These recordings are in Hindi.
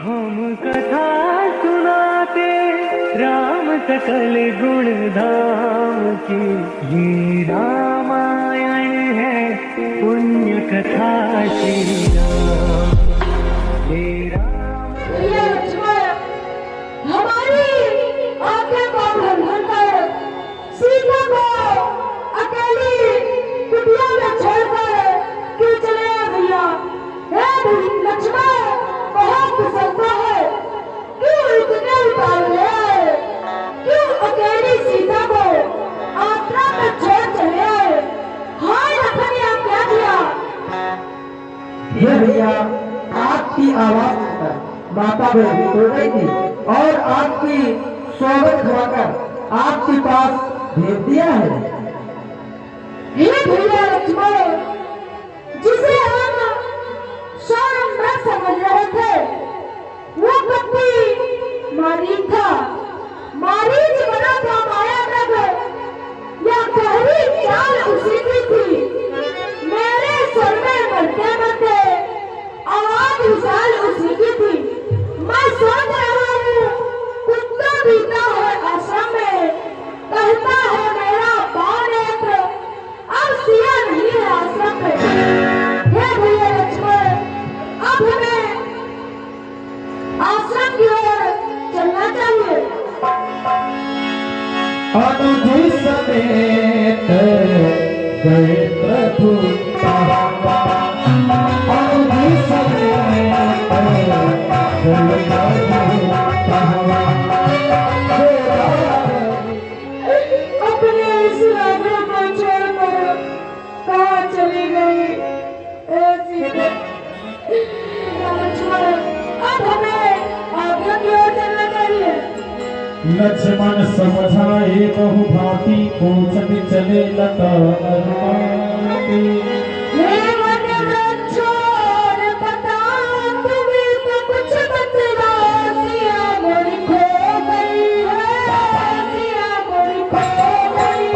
हम कथा सुनाते राम सकल गुण धाम की। ये रामायण है पुण्य कथा श्री राम। ये राम हमारी आज्ञा को उल्लंघन कर सीता को अकेली कुटिया में छोड़कर क्यों चले भैया? हे लक्ष्मण, बहुत कुशलता है, क्यों इतने उतार ले आए? क्यों अकेली सीता को आश्रम में छोड़ चले आए? हाय लखन, ने क्या किया? हे भैया, आपकी आवाज सुनकर माता भयभीत हो गई थी और आपकी स्वागत करवाकर आपके पास भेज दिया है। हे भैया लक्ष्मण, जिसे हम शौर्य समझ रहे थे वो कपटी मारीच था। मारीच बना था माया नग, या गहरी चाल उसी की थी। मेरे स्वर में मरते मरते आवाज विशाल उसी की थी। मैं सोच रहा हूँ, कुत्ता बीता है आश्रम में, कहता है मेरा बाण नेत्र, अब सिया नहीं है आश्रम में। हे भैया लक्ष्मण, अब हमें आश्रम की ओर चलना चाहिए। अनुजी समेत गए प्रभु अनुजी समेत अपने इस राजा को छोड़कर कहाँ चली गई ऐसी लक्ष्मण? अब हमें आगे की ओर चलना चाहिए। लक्ष्मण समझाए बहु भांति पूछन चले लता नरमाती। हे वन वृक्षों ने पता तुम्हें तो कुछ बतला, सिया मोरी खो गई है, सिया मोरी खो गई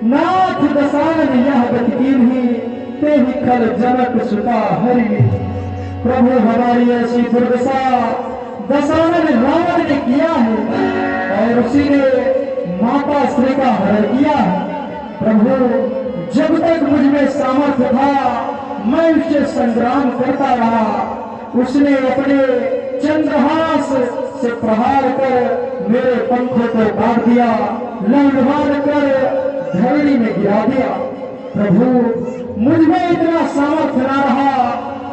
नाथ दसानन यह गति कीन्ही, ते ही खल जनक सुता हरि। प्रभु हमारी ऐसी दुर्दशा दसानन रावण ने किया है और उसी ने माता श्री का हरण किया है। प्रभु, जब तक मुझ में सामर्थ्य था मैं उससे संग्राम करता रहा। उसने अपने चंद्रहास से प्रहार कर मेरे पंखों को काट दिया, लंघवान कर धरणी में गिरा दिया। प्रभु, मुझ में इतना सामर्थ्य न रहा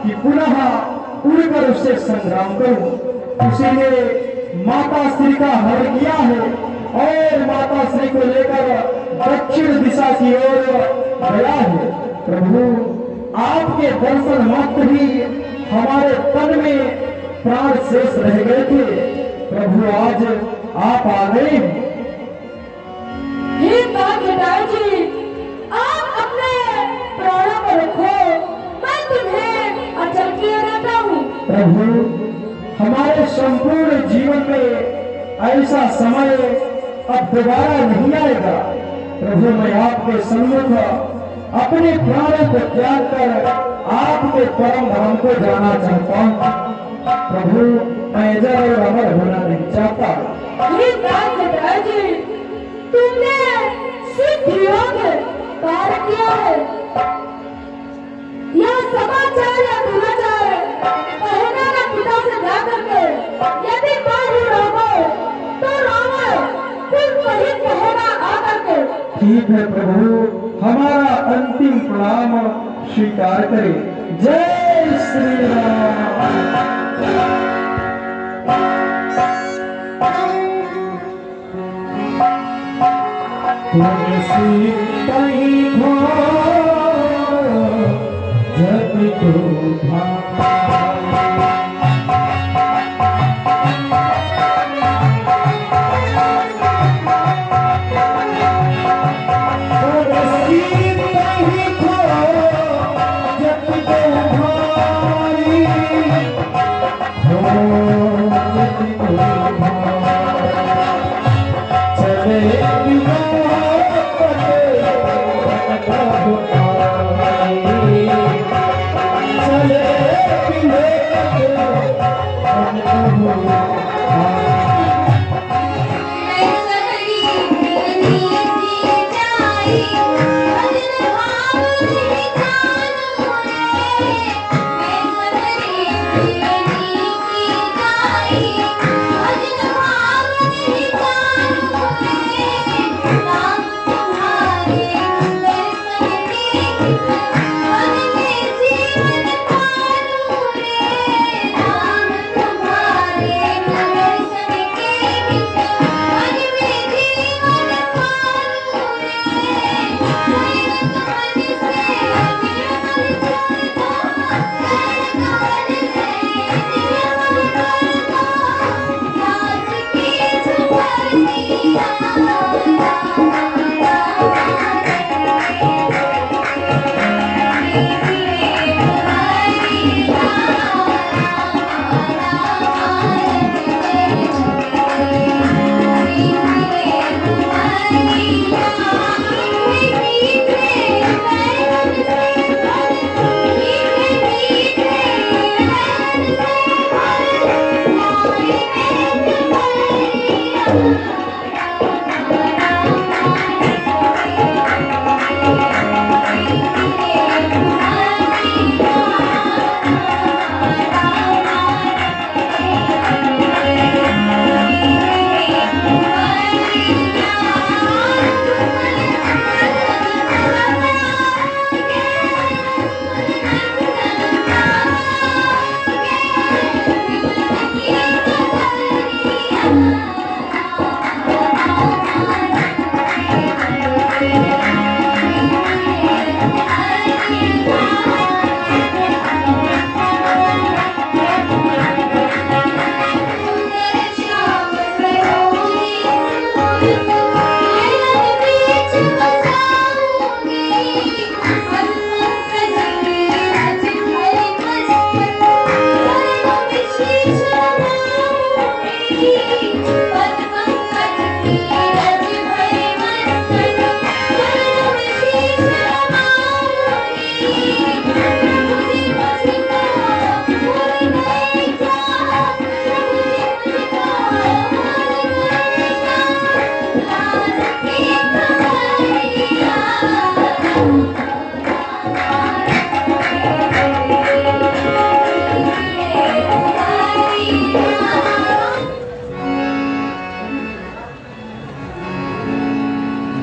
कि पुनः उड़कर उससे संग्राम करूं। उसी ने माता श्री का हरण किया है और माता श्री को लेकर दक्षिण दिशा की ओर गया है। प्रभु, आपके दर्शन मात्र ही हमारे तन में प्राण शेष रह गए थे। प्रभु, आज आप आ गए। हे भाग्यदाई जी, आप अपने प्रभु हमारे संपूर्ण जीवन में ऐसा समय अब दोबारा नहीं आएगा। प्रभु मैं आपके सम्मुख अपने प्राणों को त्याग कर आपके परम धाम को जाना चाहता हूँ। प्रभु मैं इधर और अमर होना नहीं चाहता। ये बात पिताजी, तुमने सिद्ध योग पार किया है। यह समाचार या दुराचार कहना ना पिता से जा करके, यदि पार रहो तो रहो, फिर वही कहना आ करके। ठीक है प्रभु, हमारा अंतिम प्रणाम स्वीकार करें। जय श्री राम। तुलसी कहीं खो जब को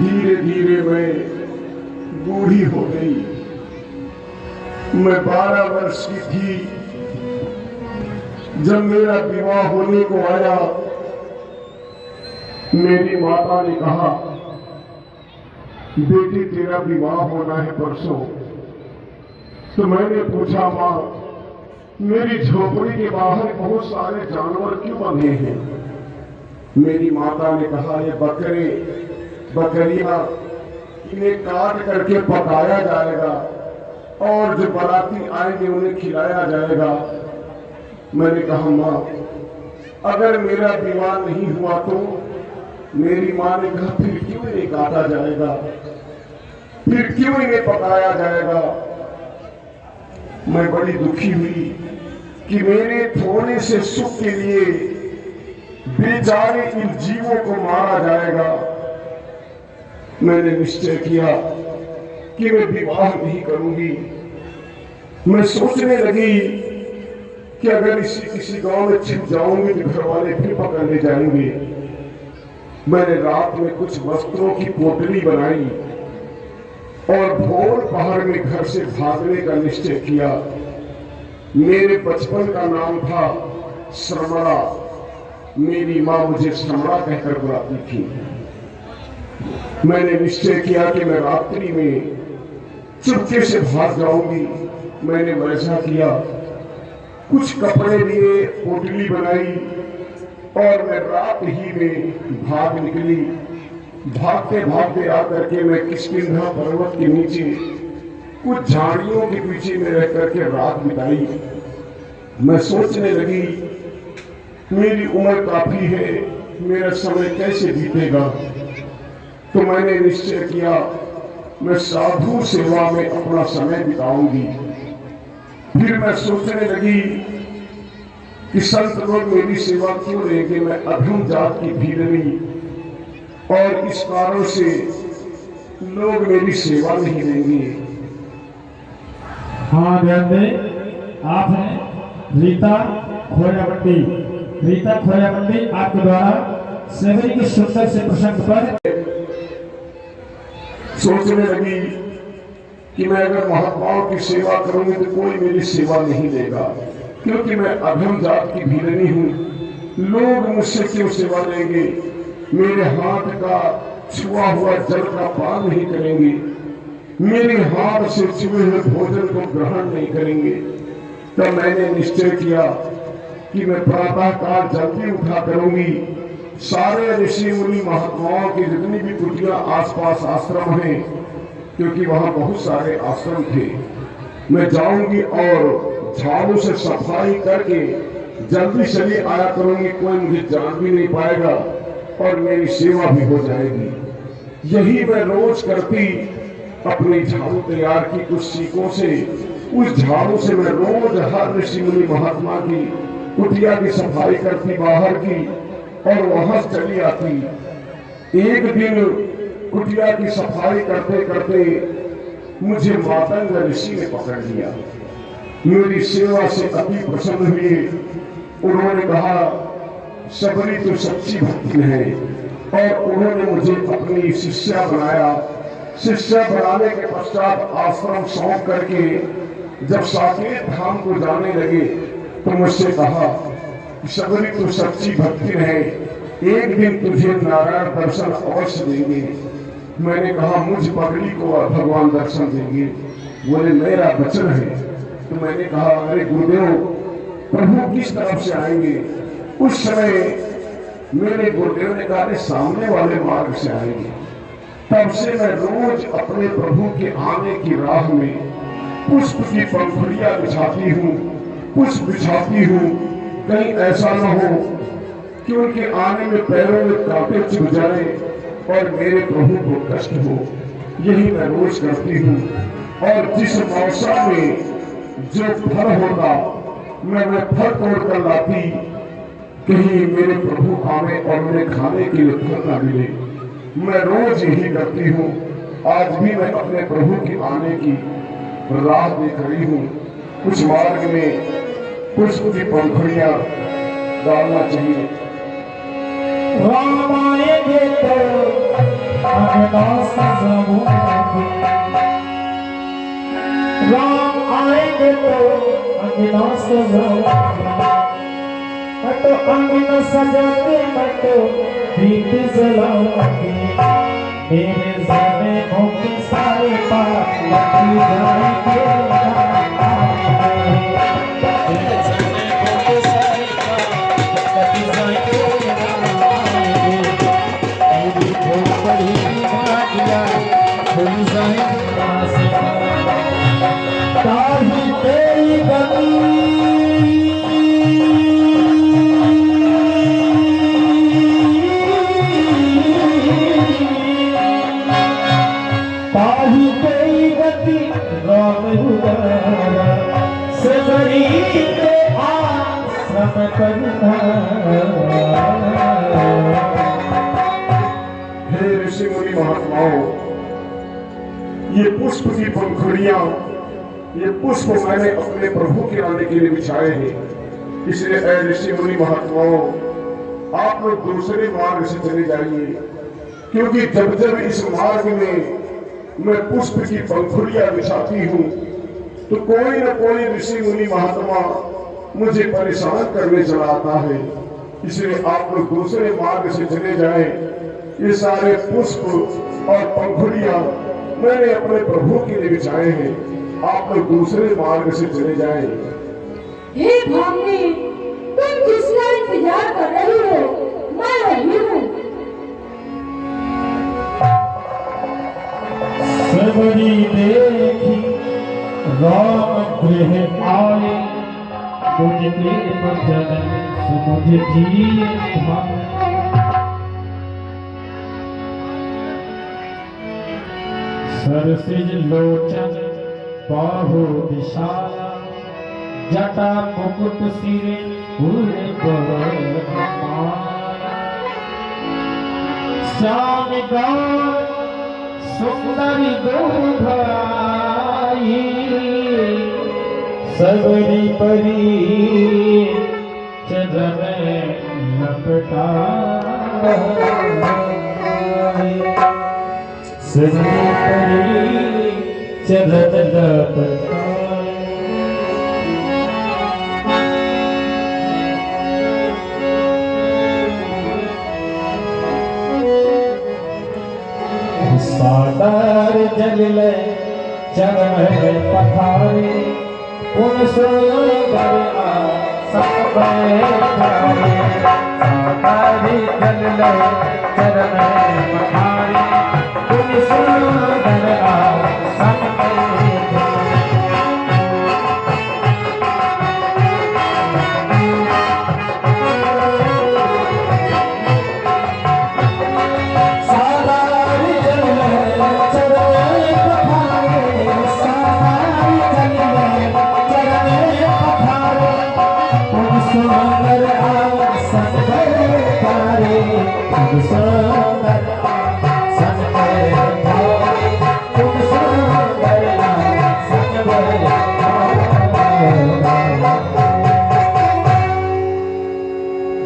धीरे धीरे मैं बूढ़ी हो गई। मैं 12 वर्ष की थी जब मेरा विवाह होने को आया। मेरी माता ने कहा, बेटी तेरा विवाह होना है परसों। तो मैंने पूछा, माँ मेरी झोपड़ी के बाहर बहुत सारे जानवर क्यों बंधे हैं? मेरी माता ने कहा, ये बकरे बकरियां इन्हें काट करके पकाया जाएगा और जो बाराती आएंगे उन्हें खिलाया जाएगा। मैंने कहा माँ, अगर मेरा विवाह नहीं हुआ तो? मेरी माँ ने कहा फिर क्यों इन्हें काटा जाएगा, फिर क्यों इन्हें पकाया जाएगा? मैं बड़ी दुखी हुई कि मेरे थोड़े से सुख के लिए बेचारे इन जीवों को मारा जाएगा। मैंने निश्चय किया कि मैं विवाह नहीं करूंगी। मैं सोचने लगी कि अगर किसी गांव में छिप जाऊंगी तो घर वाले फिर पकड़ ले जाएंगे। मैंने रात में कुछ वस्त्रों की पोटली बनाई और भोर पहाड़ में घर से भागने का निश्चय किया। मेरे बचपन का नाम था श्रमणा। मेरी माँ मुझे श्रमणा कहकर बुलाती थी। मैंने निश्चय किया कि मैं रात्रि में चुपके से भाग जाऊंगी। मैंने वैसा किया, कुछ कपड़े लिए, पोटली बनाई और मैं रात ही में भाग निकली। भागते भागते आकर के मैं किष्किंधा पर्वत के नीचे कुछ झाड़ियों के पीछे में रह करके रात बिताई। मैं सोचने लगी मेरी उम्र काफी है, मेरा समय कैसे बीतेगा। तो मैंने निश्चय किया मैं साधु सेवा में अपना समय बिताऊंगी। फिर मैं सोचने लगी कि संत लोग मेरी सेवा क्यों लेंगे, मैं अधम जात की भीलनी, और इस कारण से लोग मेरी सेवा नहीं लेंगे। हाँ ध्यान दें, आप हैं रीता खोयाबंडी। रीता खोयाबंडी आपके द्वारा सेवरी की सुंदर से प्रसंग पर सोचने लगी कि मैं अगर महात्माओं की सेवा करूंगी तो कोई मेरी सेवा नहीं लेगा, क्योंकि मैं अधम जात की भीलनी हूं। लोग मुझसे क्यों सेवा लेंगे, मेरे हाथ का छुआ हुआ जल का पान नहीं करेंगे, मेरे हाथ से छुए हुए भोजन को ग्रहण नहीं करेंगे। तब मैंने निश्चय किया कि मैं प्रातः काल जल्दी उठा करूंगी। सारे ऋषि मुनि महात्माओं की जितनी भी कुटियां आसपास आश्रम हैं, क्योंकि वहां बहुत सारे आश्रम थे, मैं जाऊंगी और झाड़ू से सफाई करके जल्दी चली आया करूंगी। कोई मुझे जान भी नहीं पाएगा और मेरी सेवा भी हो जाएगी। यही मैं रोज करती। अपनी झाड़ू तैयार की कुछ सीखों से, उस झाड़ू से मैं रोज हर ऋषि मुनि महात्मा की कुटिया की सफाई करती, बाहर की, और वहां चली आती। एक दिन कुटिया की सफाई करते करते मुझे मातंग ऋषि ने पकड़ लिया। मेरी सेवा से अति प्रसन्न हुए। उन्होंने कहा सबरी तो सच्ची भक्ति है, और उन्होंने मुझे अपनी शिष्या बनाया। शिष्या बनाने के पश्चात आश्रम सौंप करके जब साकेत धाम को जाने लगे तो मुझसे कहा सबरी तो सच्ची भक्ति है, एक दिन तुझे नारायण दर्शन अवश्य देंगे। मैंने कहा मुझ पगड़ी को भगवान दर्शन देंगे। बोले मेरा वचन है। तो मैंने कहा अरे गुरुदेव, प्रभु किस तरफ से आएंगे? उस समय मेरे गुरुदेव ने कहा सामने वाले मार्ग से आएंगे। तब से मैं रोज अपने प्रभु के आने की राह में पुष्प की पंखुड़ियां बिछाती हूँ, पुष्प बिछाती हूँ। कहीं ऐसा न हो कि उनके आने में पैरों में कांटे चुभ जाए और मेरे प्रभु को कष्ट हो। यही मैं रोज करती हूँ। और जिस मौसम में जो फल होता मैं फल तोड़ कर लाती, कहीं मेरे प्रभु आवे और उन्हें खाने के लिए फल न मिले। मैं रोज यही करती हूँ। आज भी मैं अपने प्रभु के आने की राह देख रही हूँ। कुछ मार्ग में पुष्प की पंखुड़ियां डालना चाहिए। राम आएंगे तो अंगना सजाऊंगी, राम आएंगे तो अंगना सजाऊंगी। मैं तो अंगना सजा के मैं तो दीप जलाऊंगी। मेरे जाने के सारे पाप लग जाएंगे। ताही तेरी गली राम उदारा सगरी के आश्रम हे ऋषि मुनि महात्माओं, ये पुष्प की पंखुड़ियां, ये पुष्प मैंने अपने प्रभु के आने के लिए बिछाए हैं। इसलिए ऐ ऋषि मुनि महात्माओं, आप लोग दूसरे मार्ग से चले जाइए, क्योंकि जब जब इस मार्ग में मैं पुष्प की पंखुड़ियां बिछाती हूँ तो कोई न कोई ऋषि मुनि महात्मा मुझे परेशान करने चला आता है। इसलिए आप लोग दूसरे मार्ग से चले जाएं। ये सारे पुष्प और पंखुड़ियां मैंने अपने प्रभु के लिए बिछाए हैं। आप लोग दूसरे मार्ग से चले जाएं। हे भामनी, तुम जिसका इंतजार कर रही हो मैं वही हूँ। सबरी देखी राम गृह आए, तुझके बचन सुमुझ जिए भाए। सरसिज लोचन बाहु विशाला, जटा मुकुट सिरे पूरे श्याम गौर सुंदरी दोधाई, सबरी परी चरण लपटाई, सबरी परी चरण लपटाई। सादर जल ले चरण पखारे, उन सोबर सब बैठारे। सादर जल ले चरण पखारे, उन सोबर सब बैठारे।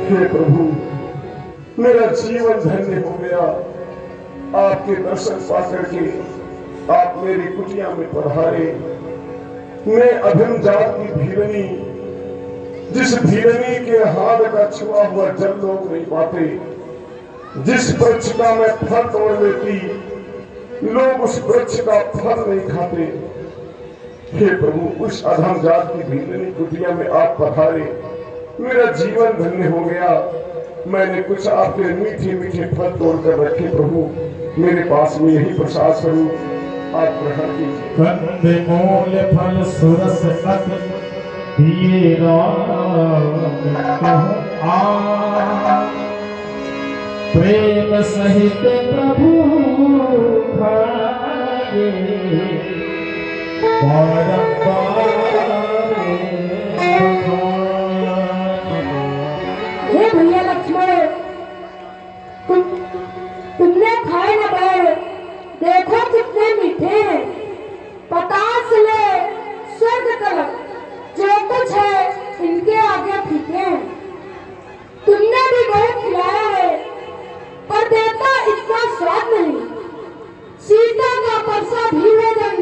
हे प्रभु, मेरा जीवन धन्य हो गया। आपके दर्शन पा करके आप मेरी कुटिया में पधारे। मैं अभिम जात की भीरनी, जिस भीरनी के हाथ का छुआ हुआ जल लोग नहीं पाते, जिस वृक्ष का मैं फल तोड़ लेती लोग उस वृक्ष का फल नहीं खाते। हे प्रभु, उस अधम जात की भीरनी कुटिया में आप पधारे, मेरा जीवन धन्य हो गया। मैंने कुछ आपके मीठे मीठे फल तोड़कर रखे प्रभु, मेरे पास में यही प्रसाद स्वरूप आप ग्रहण कीजिए। कंदे मूल फल सुरस अति दिए राम आ, प्रेम सहित प्रभु खाए, हे भैया लक्ष्मण, तुमने खाए न बैर, देखो कितने मीठे हैं। पताल से ले स्वर्ग तक जो कुछ है इनके आगे फीके हैं। तुमने भी बहुत खिलाया है पर देता इतना स्वाद नहीं। सीता का परसा भी भोजन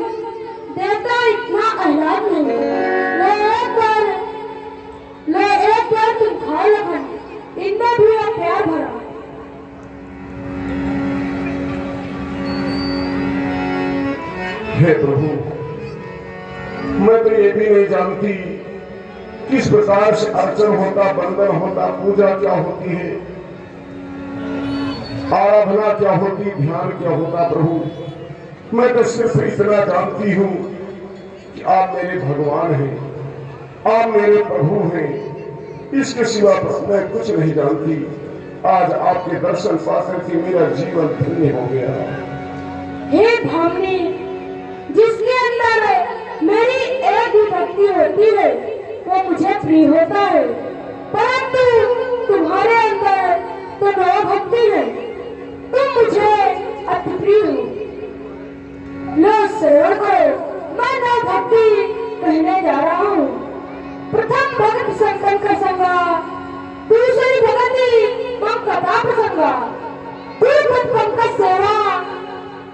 देता इतना आह्लाद नहीं। ले एक बार तुम खाओ लखन, इनमें भी है प्यार भरा। हे प्रभु, मैं तो ये भी नहीं जानती किस प्रकार से अर्चन होता, बंदन होता, पूजा क्या होती है, आराधना क्या होती, ध्यान क्या होता। प्रभु, मैं तो सिर्फ इतना जानती हूँ कि आप मेरे भगवान हैं, आप मेरे प्रभु हैं। इसके सिवा मैं कुछ नहीं जानती। आज आपके दर्शन पाकर के मेरा जीवन धन्य हो गया। हे भामनी, जिसके अंदर भक्ति होती है वो मुझे प्रिय होता है, परंतु तुम्हारे अंदर तो नौ भक्ति है, तुम मुझे अति प्रिय हो। लो श्रवण करो, मैं नौ भक्ति कहने जा रहा हूँ। प्रथम भगत संकल्प का संगा, दूसरी भगति मम कथा प्रसंगा, गुरुपद पंकज सेवा,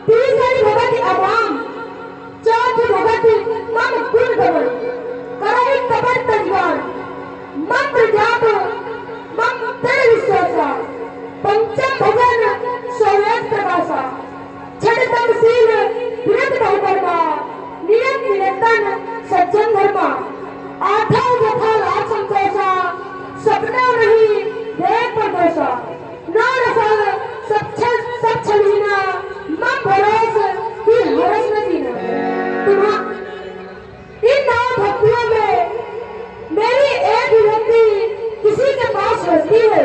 तीसरी भगति अवाम, चौथी भगति मम गुण गमन, करहि कबर तजवान, मंत्र जाप मम दृढ़ विश्वासा, पंचम भजन सौवेद प्रकाशा, छठतम शील विरत बहुकर्मा, नियम निरंतन सज्जन धर्मा, आठवां यथा लाभ संतोषा, सपना नहीं देह परदोषा, नौ रसल सब छलीना, मम भरोस की हरस न जीना। इन नौ भक्तियों में मेरी एक भक्ति किसी के पास होती है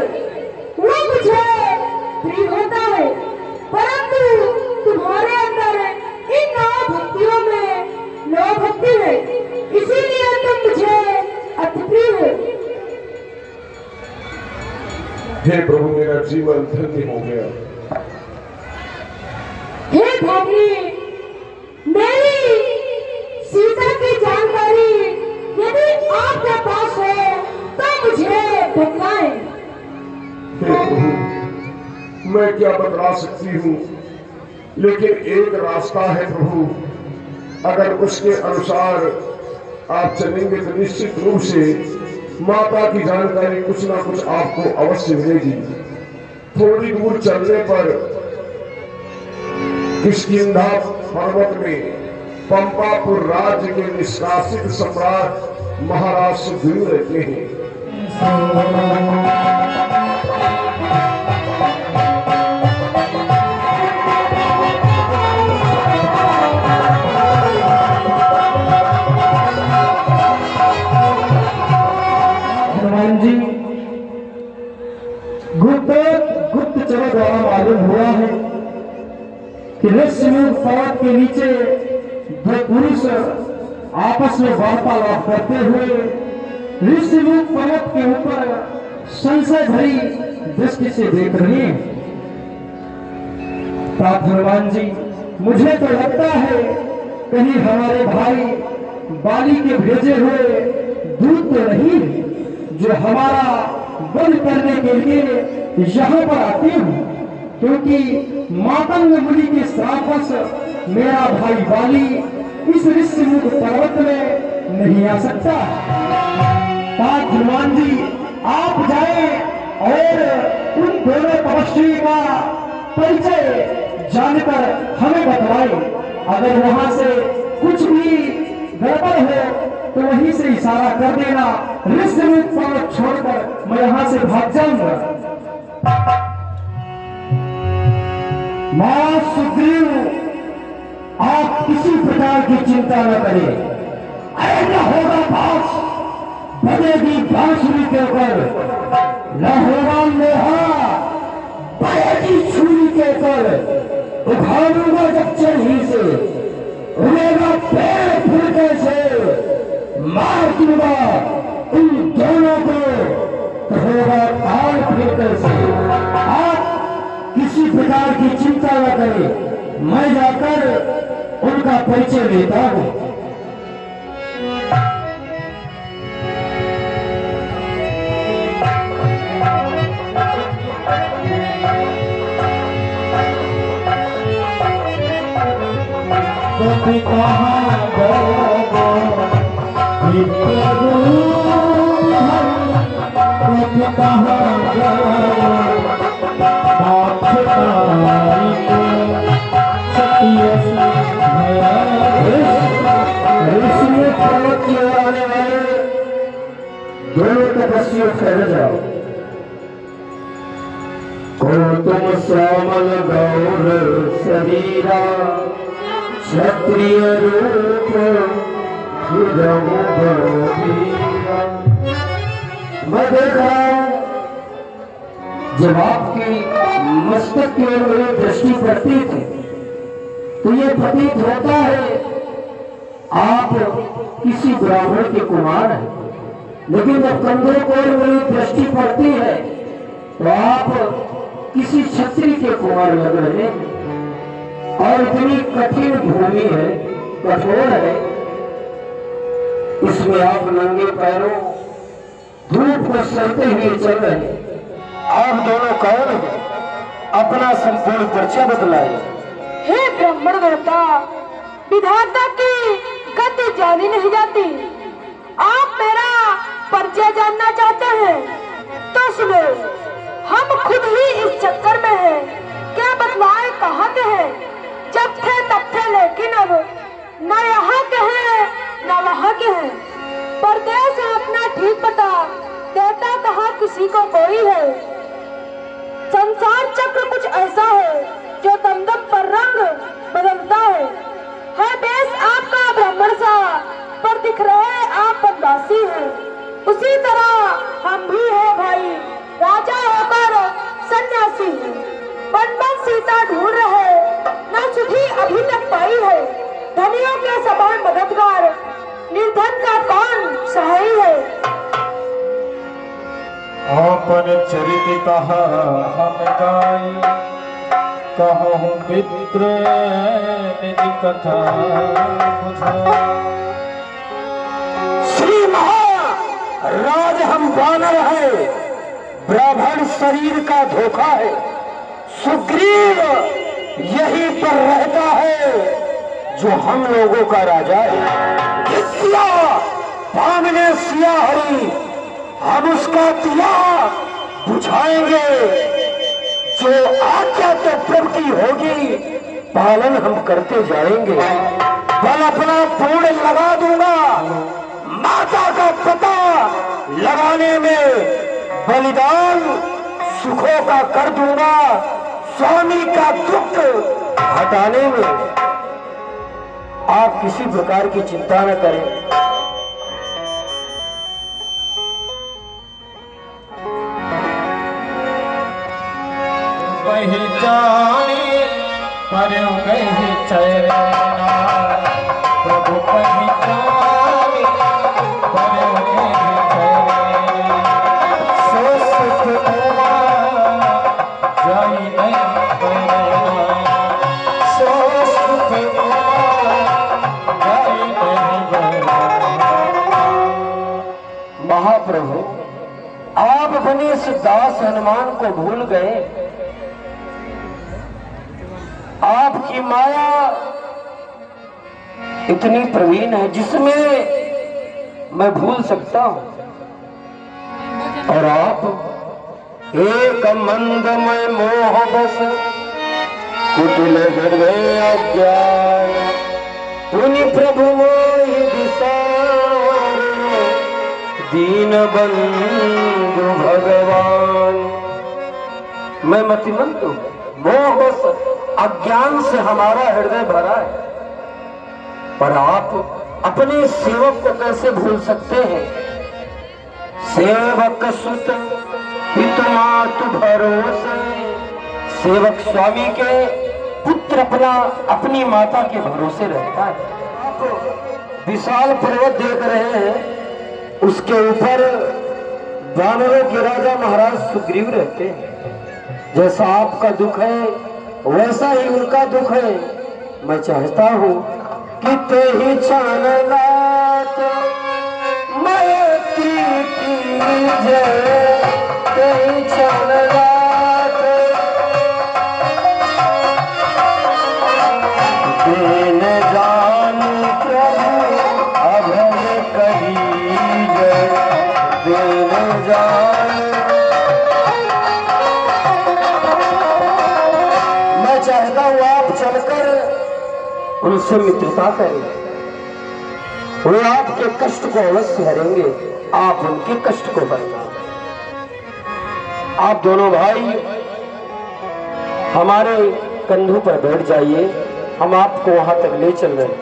वो मुझे प्रिय होता है, परंतु तुम्हारे अंदर इन नौ भक्तियों में नौ भक्ति है, इसीलिए तुम मुझे अति प्रिय हो। हे प्रभु, मेरा जीवन धन्य हो गया। हे भाभी, मेरी सीता की जानकारी यदि आपके पास है तो मुझे बतलाएं। हे प्रभु, मैं क्या बतला सकती हूँ, लेकिन एक रास्ता है प्रभु, अगर उसके अनुसार आप चलेंगे तो निश्चित रूप से माता की जानकारी कुछ ना कुछ आपको अवश्य मिलेगी। थोड़ी दूर चलने पर किष्किंधा पर्वत में पंपापुर राज्य के निष्कासित सम्राट महाराज सुग्रीव रहते हैं। हनुमान जी, गुप्तचर द्वारा मालूम हुआ है कि ऋषिमुख पर्वत के नीचे दो पुरुष आपस में वार्तालाप करते हुए ऋषिमुख पर्वत के ऊपर संशय भरी दृष्टि से देख रहे हैं। तात हनुमान जी, मुझे तो लगता है कहीं हमारे भाई बाली के भेजे हुए दूत तो नहीं जो हमारा वध करने के लिए यहाँ पर आते हैं, क्योंकि मातंग मुनि के श्रापस मेरा भाई बाली इस ऋषिमुख पर्वत में नहीं आ सकता। तात हनुमान जी, आप जाएं और उन दोनों तपस्वी का परिचय जानकर हमें बतलाएं। अगर वहां से कुछ भी गड़बड़ हो तो वहीं से इशारा कर देना, ऋषिमुख पर्वत छोड़कर मैं यहां से भाग जाऊंगा। मां सुग्रीव, आप किसी प्रकार की चिंता न करें। ऐसा होगा पास बजेगी बांसुरी के ऊपर, न होगा लोहा बजेगी छुरी के ऊपर, उखाड़ूंगा जब चढ़ी से, उड़ेगा पैर फुलके से, मार दूंगा उन दोनों को, तो होगा ताल फुलके से। आप किसी प्रकार की चिंता न करें, मैं जाकर उनका परिचय लेता हूं। दोनों तपस्वियों ठहर जाओ। को तुम श्यामल गौर शरीरा, क्षत्रिय रूप मैं देख रहा हूं, जब आपकी मस्तक की ओर मेरी दृष्टि पड़ती थी तो ये प्रतीत होता है आप किसी ब्राह्मण के कुमार हैं, लेकिन जब कंधों को मेरी दृष्टि पड़ती है तो आप किसी क्षत्रिय के कुमार लग रहे हैं। और इतनी कठिन भूमि है, कठोर है, इसमें आप नंगे पैरों धूप को सहते हुए चल रहे हैं। आप दोनों कौन हैं? अपना संपूर्ण परिचय बतलाए। हे ब्राह्मण देवता, विधाता की गति जानी नहीं जाती। आप मेरा परिचय जानना चाहते हैं तो सुनो, हम खुद ही इस चक्कर में हैं। क्या बतलाए कहाँ के हैं? जब थे तब थे, लेकिन अब न यहाँ के हैं न वहाँ के हैं। परदेश है अपना ठीक पता, देता कहाँ किसी को कोई है। संसार चक्र कुछ ऐसा है जो दमदम पर रंग बदलता है बेश आपका ब्राह्मण सा, पर दिख रहे आप बनवासी हैं। उसी तरह हम भी है भाई, राजा होकर सन्यासी। बनबन सीता ढूंढ रहे, न सुधी अभी तक पाई है। धनियों के समान मददगार, निर्धन का कौन सहाय है। आपन चरित कहा हम गाई, कहूँ मित्र निज कथा श्री महाराज हम बानर है, ब्राह्मण शरीर का धोखा है। सुग्रीव यहीं पर रहता है जो हम लोगों का राजा है। सामने सिया हरी, हम उसका दिया बुझाएंगे। जो आज्ञा तो प्रभु की होगी, पालन हम करते जाएंगे। बल अपना पूर्ण लगा दूंगा, माता का पता लगाने में बलिदान सुखों का कर दूंगा। स्वामी का दुख हटाने में आप किसी प्रकार की चिंता न करें। वही जाने पर कहीं चैना, प्रभु पहचाने पर कहीं चैना। सो सुख जाई नहीं बरना, सो सुख जाई नहीं बरना। महाप्रभु, आप अपने इस दास हनुमान को भूल गए। आपकी माया इतनी प्रवीण है जिसमें मैं भूल सकता हूं। और आप एक मंदमय मोह बस, कुटिल हृदय अज्ञान, पुनि प्रभु मोहि विसार, दीन बंधु भगवान। मैं मतिमंद हूं, मोह बस अज्ञान से हमारा हृदय भरा है। पर आप अपने सेवक को कैसे भूल सकते हैं? सेवक सुत पितु मातु भरोसे, सेवक स्वामी के, पुत्र अपनी माता के भरोसे रहता है। आप विशाल पर्वत देख रहे हैं, उसके ऊपर वानरों के राजा महाराज सुग्रीव रहते हैं। जैसा आपका दुख है वैसा ही उनका दुख है। मैं चाहता हूँ कि ते ही छाननाथ मैत्री कीजे, ते ही छाननाथ दीन जान प्रभु अभय करीजे, दीन जान। चाहता हूं आप चलकर उनसे मित्रता करें, वे आपके कष्ट को अवश्य हरेंगे, आप उनके कष्ट को हरेंगे। आप दोनों भाई हमारे कंधों पर बैठ जाइए, हम आपको वहां तक ले चल रहे हैं।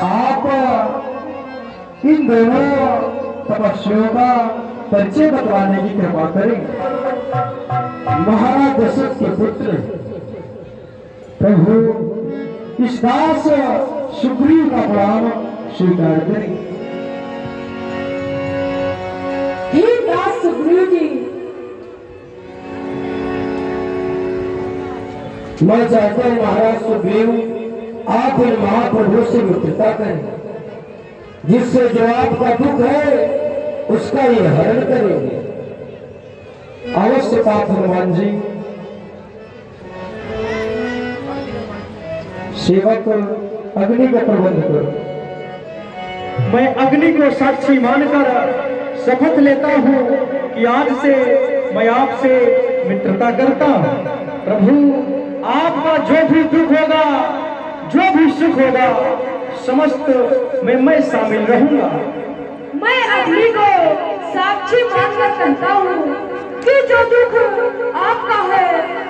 आप इन दोनों तपस्वियों का परिचय बतलाने की कृपा करें। महाराज दशरथ के पुत्र प्रभु इस दास सुग्रीव का प्रणाम स्वीकार करें। हे दास सुग्रीव जी, मैं चाहता हूं महाराज सुग्रीव आप इन महाप्रभु से मित्रता करें, जिससे जो आपका दुख है उसका ये हरण करेंगे। अवश्य पाठ हनुमान जी। सेवक अग्नि का प्रबंध करो। मैं अग्नि को साक्षी मानकर शपथ लेता हूँ कि आज से मैं आपसे मित्रता करता हूँ। प्रभु आपका जो भी दुख होगा, जो भी सुख होगा, समस्त में मैं शामिल रहूंगा। मैं अग्नि को साक्षी मानकर कहता हूँ कि जो दुख आपका है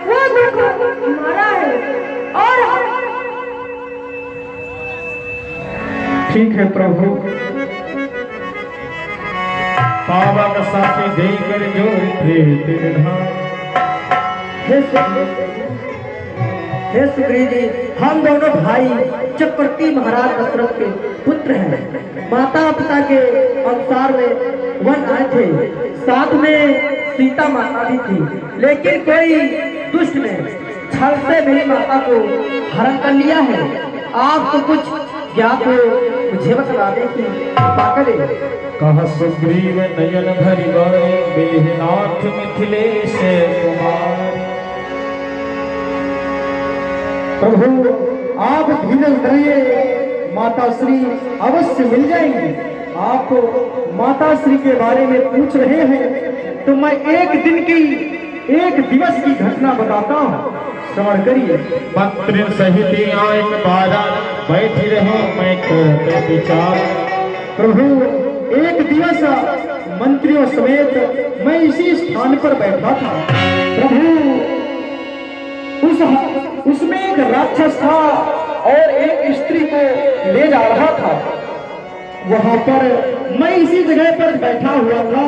वो दुख हमारा है। और ठीक है प्रभु। पावन साथी देकर जो प्रीति निधान। हे सुग्रीव जी, हम दोनों भाई चक्रवर्ती महाराज दशरथ के पुत्र हैं। माता पिता के अनुसार में वन आए थे, साथ में सीता माता भी थी, लेकिन कोई दुष्ट ने छल से मेरी माता को हरण कर लिया है। आप तो कुछ ज्ञात हो, मुझे बता दे कि कृपा करें। कहा सुग्रीव नयन भरि गौरे बेहनाथ मिथिलेश कुमार। प्रभु आप धीरज धरिए, माता श्री अवश्य मिल जाएंगी। आप माता श्री के बारे में पूछ रहे हैं तो मैं एक दिवस की घटना बताता हूँ, श्रवण करिए। मंत्री सहित एक बार बैठी रहे मैं करते विचार। प्रभु एक दिवस मंत्रियों समेत मैं इसी स्थान पर बैठा था। प्रभु उसमें एक राक्षस था और एक स्त्री को ले जा रहा था। वहां पर मैं इसी जगह पर बैठा हुआ था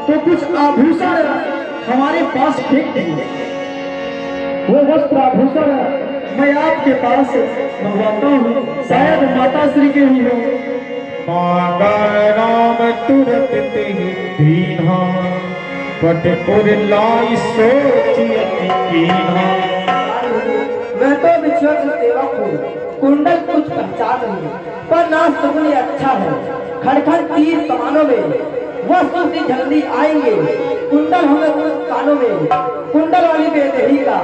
तो कुछ आभूषण हमारे पास फेंक दिए। वो वस्त्र आभूषण मैं आपके पास मंगवाता हूँ, शायद माता श्री के ही हो। राम तुरंत दीना पटपुर लाई मैं तो विश्वास सेवक हूँ, कुंडल कुछ पहचान नहीं, पर ना सुगनी अच्छा है। खड़खड़ तीर कमानों में वह सुनती जल्दी आएंगे। कुंडल होंगे कानों में, कुंडल वाली बेदेही का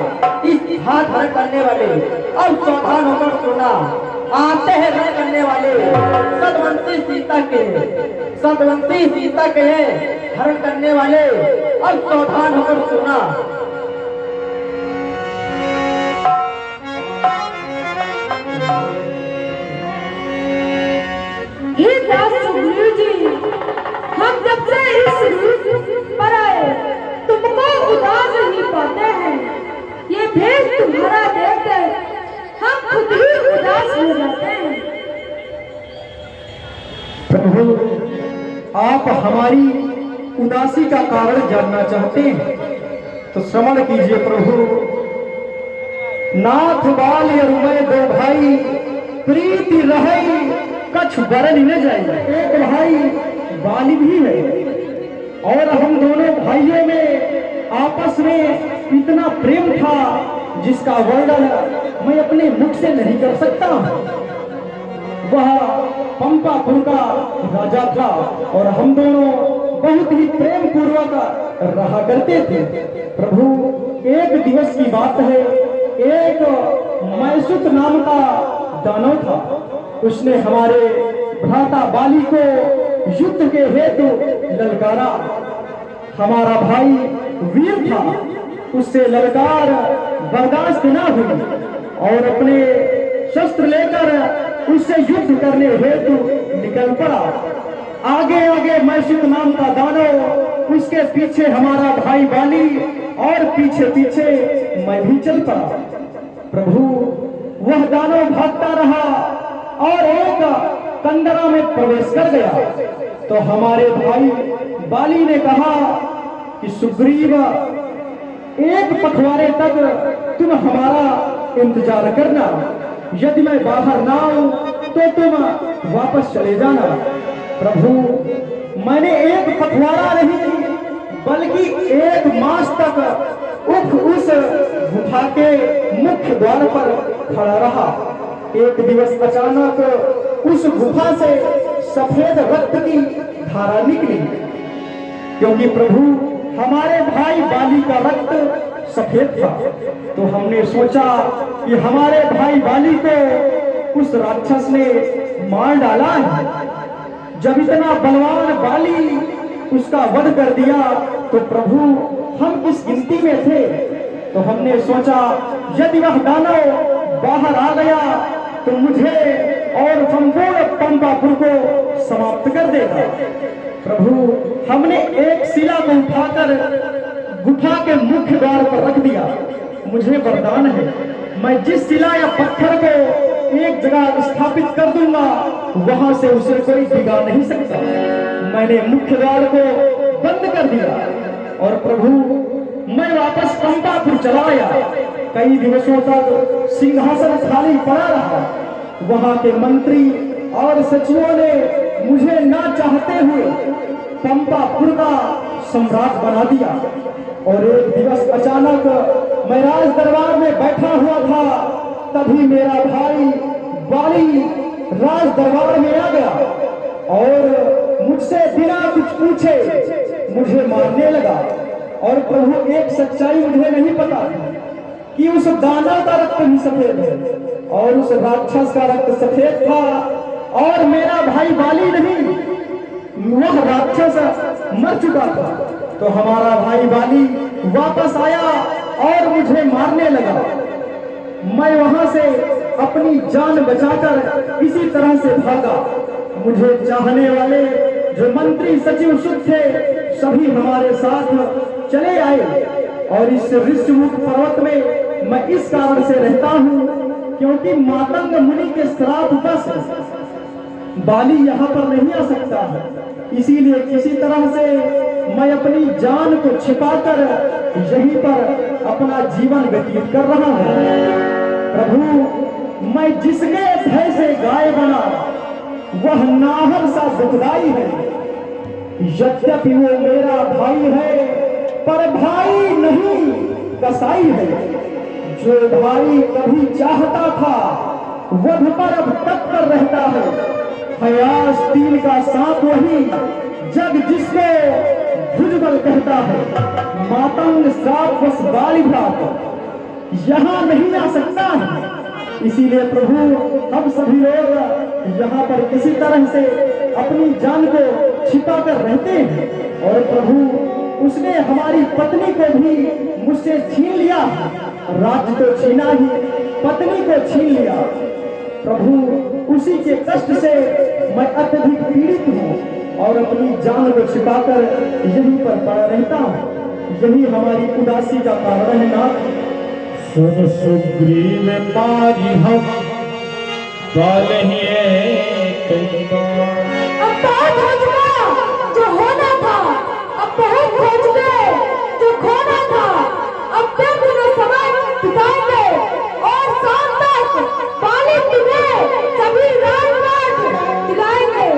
इस हाथ हर करने वाले। अब सावधान होकर सुना, आते हैं हर करने वाले। सतवंशी सीता के हैं हरण करने वाले। अब सावधान होकर सुना। हे दास सुग्रीव जी, हम जब से इस रूप पर आए तुमको उदास नहीं पाते हैं। ये भेष तुम्हारा देखकर हम खुद ही उदास हो जाते हैं। प्रभु आप हमारी उदासी का कारण जानना चाहते हैं तो श्रवण कीजिए। प्रभु नाथ बाल अरुमय दो भाई, प्रीति रही कछ बरन न जाए। एक भाई बाली भी है और हम दोनों भाइयों में आपस में इतना प्रेम था जिसका वर्णन मैं अपने मुख से नहीं कर सकता। वह पंपापुर का राजा था और हम दोनों बहुत ही प्रेम पूर्वक रहा करते थे। प्रभु एक दिवस की बात है, एक मैसुत नाम का दानव था। उसने हमारे भ्राता बाली को युद्ध के हेतु ललकारा। हमारा भाई वीर था, उससे ललकार बर्दाश्त न हुई और अपने शस्त्र लेकर उससे युद्ध करने हेतु निकल पड़ा। आगे आगे मैसुत नाम का दानव, उसके पीछे हमारा भाई बाली और पीछे पीछे मैं भी चल पड़ा। प्रभु वह दानव भागता रहा और एक कंदरा में प्रवेश कर गया तो हमारे भाई बाली ने कहा कि सुग्रीव, एक पखवाड़े तक तुम हमारा इंतजार करना। यदि मैं बाहर ना आऊं तो तुम वापस चले जाना। प्रभु, मैंने एक पखवाड़ा नहीं बल्कि 1 मास तक उस गुफा के मुख्य द्वार पर खड़ा रहा। एक दिवस अचानक उस गुफा से सफेद रक्त की धारा निकली, क्योंकि प्रभु हमारे भाई बाली का रक्त सफेद था। तो हमने सोचा कि हमारे भाई बाली को उस राक्षस ने मार डाला है। जब इतना बलवान बाली उसका वध कर दिया तो प्रभु हम किस गिनती में थे। तो हमने सोचा यदि वह दानव बाहर आ गया तो मुझे और संपूर्ण पंपापुर को समाप्त कर देगा। प्रभु, हमने एक शिला को उठाकर गुफा के मुख्य द्वार पर रख दिया। मुझे वरदान है, मैं जिस शिला या पत्थर को एक जगह स्थापित कर दूंगा वहां से उसे कोई बिगाड़ नहीं सकता। मैंने मुख्य द्वार को बंद कर दिया और प्रभु मैं वापस पंपापुर चला आया। कई दिवसों तक सिंहासन खाली पड़ा रहा। वहां के मंत्री और सचिवों ने मुझे ना चाहते हुए पंपापुर का सम्राट बना दिया। और एक दिवस अचानक मैं राज दरबार में बैठा हुआ था, तभी मेरा भाई बाली राज दरबार में आ गया और मुझसे बिना कुछ पूछे मुझे मारने लगा। और प्रभु, एक सच्चाई मुझे नहीं पता कि उस दानव का रक्त भी सफेद है और उस राक्षस का रक्त सफेद था और मेरा भाई बाली नहीं, वह राक्षस मर चुका था। तो हमारा भाई बाली वापस आया और मुझे मारने लगा। मैं वहां से अपनी जान बचाकर इसी तरह से भागा। मुझे चाहने वाले जो मंत्री सचिव सुख थे सभी हमारे साथ चले आए। और इस ऋषिमुख पर्वत में मैं इस कारण से रहता हूँ क्योंकि मातंग मुनि के श्राप बस बाली यहाँ पर नहीं आ सकता है। इसीलिए किसी तरह से मैं अपनी जान को छिपाकर यहीं पर अपना जीवन व्यतीत कर रहा हूँ। प्रभु, मैं जिसके भय से गाय बना वह नाहर सा दुखदाई है। यद्यपि वो मेरा भाई है पर भाई नहीं कसाई है। जो भाई कभी चाहता था वध पर अब तत्पर रहता है। हयास तीन का सांप वही जग जिसको भुजबल कहता है। मातंग श्राप बस बाली भ्रात यहाँ नहीं आ सकता है। इसीलिए प्रभु, हम सभी लोग यहाँ पर किसी तरह से अपनी जान को छिपा कर रहते हैं। और प्रभु, उसने हमारी पत्नी को भी मुझसे छीन लिया। राज्य तो छीना ही, पत्नी को छीन लिया। प्रभु, उसी के कष्ट से मैं अत्यधिक पीड़ित हूँ और अपनी जान को छिपाकर यहीं पर पड़ा रहता हूँ। यही हमारी उदासी का कारण है नाथ। सुन सुग्रीव पारी हम बालहिए कई बार। अब बहुत हो चुका जो होना था, अब बहुत हो चुके जो खोना था। अब दिन दिनों समय बिताएंगे और शाम तक पानी पीने सभी राजपाट दिलाएंगे।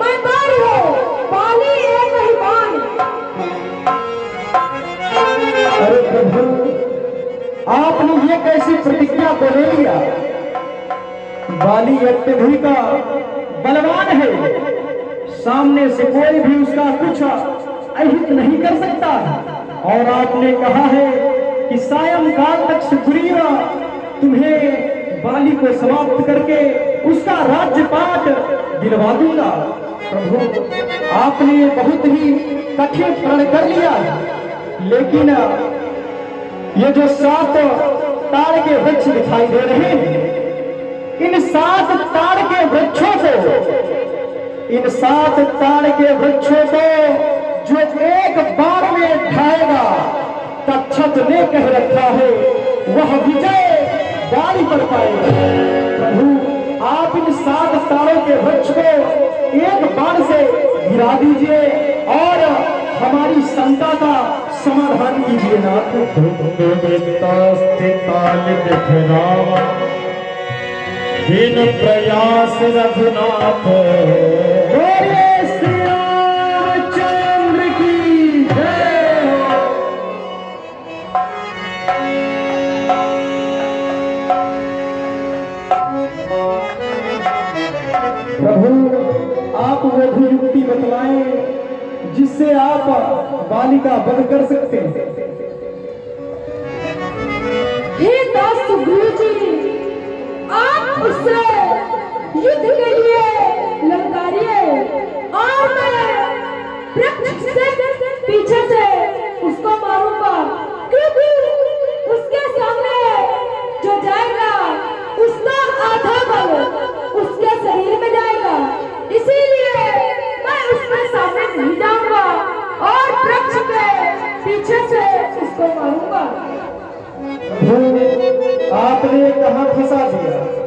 मैं बारी हो पानी एक ही बान। अरे प्रभु, आपने ये कैसी प्रतिज्ञा को ले लिया? बाली अत्यधिक बलवान है, सामने से कोई भी उसका कुछ अहित नहीं कर सकता। और आपने कहा है कि सायंकाल तक सुग्रीव तुम्हें बाली को समाप्त करके उसका राज्यपाट दिलवा दूंगा। प्रभु, आपने बहुत ही कठिन प्रण कर लिया। लेकिन ये जो 7 ताड़ के वृक्ष दिखाई दे रहे हैं, इन 7 ताड़ के वृक्षों को, इन 7 ताड़ के वृक्षों को जो एक बार में ढाएगा, तक्षक ने कह रखा है वह विजय बाली पर पाएगा। प्रभु, आप इन 7 ताड़ों के वृक्ष को एक बार से गिरा दीजिए और हमारी शंका का समाधान कीजिए नाथ। बिन प्रयास रघुनाथ बोले श्री रामचंद्र की जय हो। प्रभु आप वो भी युक्ति बतलाएं जिससे आप बालिका वध कर सकते हैं। हे दास गुरु जी, आप उससे युद्ध के लिए ललकारिए और मैं वृक्ष से पीछे से उसको मारूंगा, क्योंकि उसके सामने जो जाएगा उसका आधा बल उसके शरीर में जाएगा, इसीलिए मैं उसके सामने नहीं जाऊंगा और वृक्ष के पीछे से उसको मारूंगा। आपने कहाँ फंसा दिया?